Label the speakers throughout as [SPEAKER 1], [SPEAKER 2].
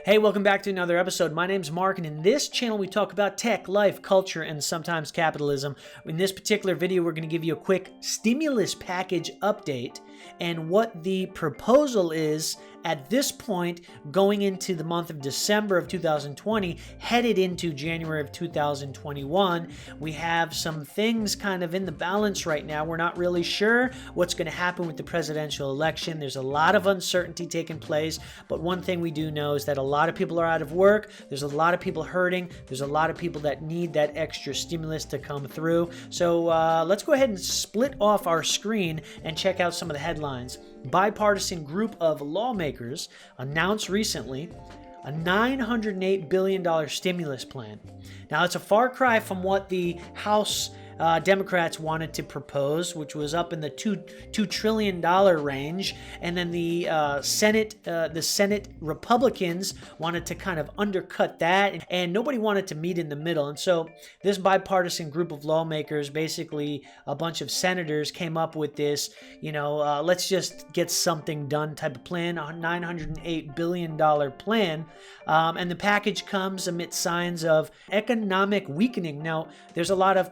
[SPEAKER 1] Hey, welcome back to another episode. My name's Mark, and in this channel we talk about tech, life, culture, and sometimes capitalism. In this particular video, we're going to give you a quick stimulus package update and what the proposal is at this point going into the month of December of 2020, headed into January of 2021. We have some things kind of in the balance right now. We're not really sure what's going to happen with the presidential election. There's a lot of uncertainty taking place, but one thing we do know is that a lot of people are out of work. There's a lot of people hurting. There's a lot of people that need that extra stimulus to come through. So let's go ahead and split off our screen and check out some of the headlines. Bipartisan group of lawmakers announced recently a $908 billion stimulus plan. Now, it's a far cry from what the House Democrats wanted to propose, which was up in the $2 trillion range, and then the Senate Republicans wanted to kind of undercut that, and nobody wanted to meet in the middle. And so this bipartisan group of lawmakers, basically a bunch of senators, came up with this, let's just get something done type of plan, a $908 billion plan, and the package comes amid signs of economic weakening. Now, there's a lot of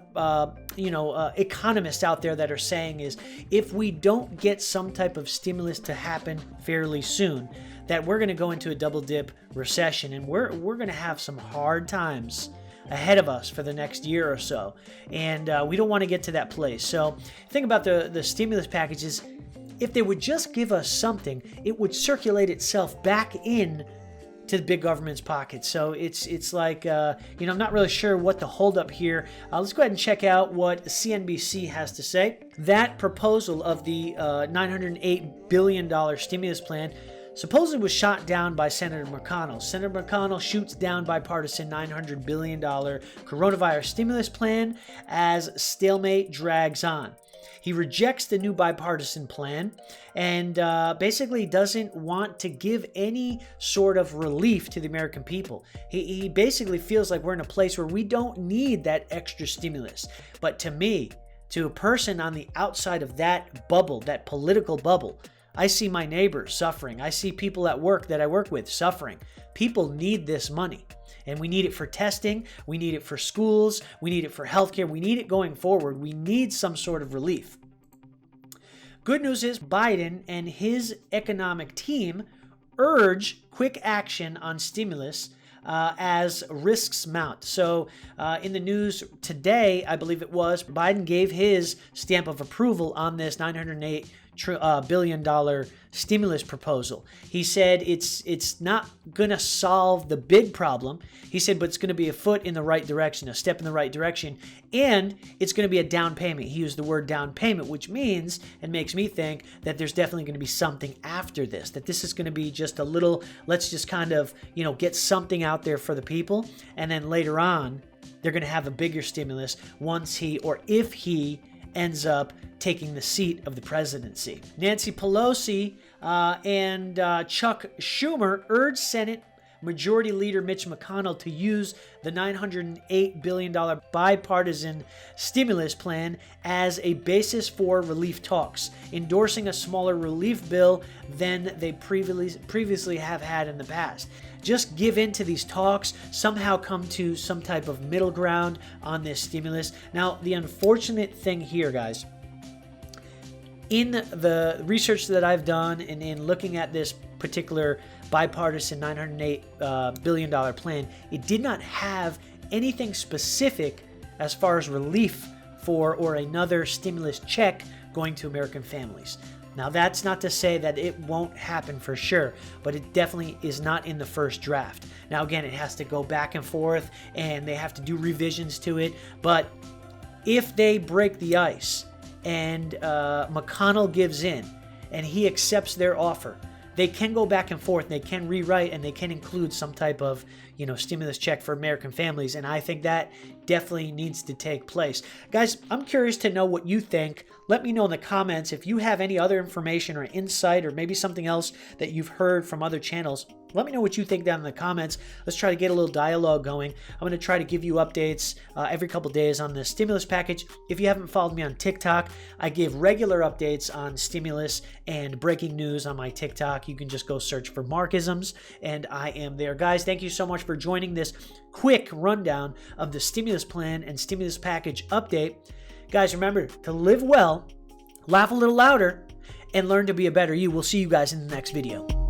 [SPEAKER 1] economists out there that are saying is if we don't get some type of stimulus to happen fairly soon, that we're going to go into a double dip recession, and we're going to have some hard times ahead of us for the next year or so, and we don't want to get to that place. So think about the stimulus packages. If they would just give us something, it would circulate itself back in to the big government's pocket. So it's like, I'm not really sure what the holdup here. Let's go ahead and check out what CNBC has to say. That proposal of the $908 billion stimulus plan supposedly was shot down by Senator McConnell. Senator McConnell shoots down bipartisan $900 billion coronavirus stimulus plan as stalemate drags on. He rejects the new bipartisan plan and basically doesn't want to give any sort of relief to the American people. He basically feels like we're in a place where we don't need that extra stimulus. But to me, to a person on the outside of that bubble, that political bubble, I see my neighbors suffering. I see people at work that I work with suffering. People need this money. And we need it for testing. We need it for schools. We need it for healthcare. We need it going forward. We need some sort of relief. Good news is Biden and his economic team urge quick action on stimulus as risks mount. So in the news today, I believe it was, Biden gave his stamp of approval on this $908 billion stimulus proposal. He said it's not going to solve the big problem. He said, but it's going to be a foot in the right direction, a step in the right direction, and it's going to be a down payment. He used the word down payment, which means and makes me think that there's definitely going to be something after this, that this is going to be just a little, let's just kind of, get something out there for the people, and then later on, they're going to have a bigger stimulus once he or if he ends up taking the seat of the presidency. Nancy Pelosi and Chuck Schumer urged Senate Majority Leader Mitch McConnell to use the $908 billion bipartisan stimulus plan as a basis for relief talks, endorsing a smaller relief bill than they previously have had in the past. Just give in to these talks, somehow come to some type of middle ground on this stimulus. Now, the unfortunate thing here, guys, in the research that I've done and in looking at this particular bipartisan $908 billion plan, it did not have anything specific as far as relief for or another stimulus check going to American families. Now, that's not to say that it won't happen for sure, but it definitely is not in the first draft. Now, again, it has to go back and forth, and they have to do revisions to it. But if they break the ice and McConnell gives in and he accepts their offer, they can go back and forth, and they can rewrite, and they can include some type of, stimulus check for American families. And I think that definitely needs to take place. Guys, I'm curious to know what you think. Let me know in the comments if you have any other information or insight or maybe something else that you've heard from other channels. Let me know what you think down in the comments. Let's try to get a little dialogue going. I'm going to try to give you updates every couple days on the stimulus package. If you haven't followed me on TikTok, I give regular updates on stimulus and breaking news on my TikTok. You can just go search for Markisms, and I am there. Guys, thank you so much for joining this quick rundown of the stimulus plan and stimulus package update. Guys, remember to live well, laugh a little louder, and learn to be a better you. We'll see you guys in the next video.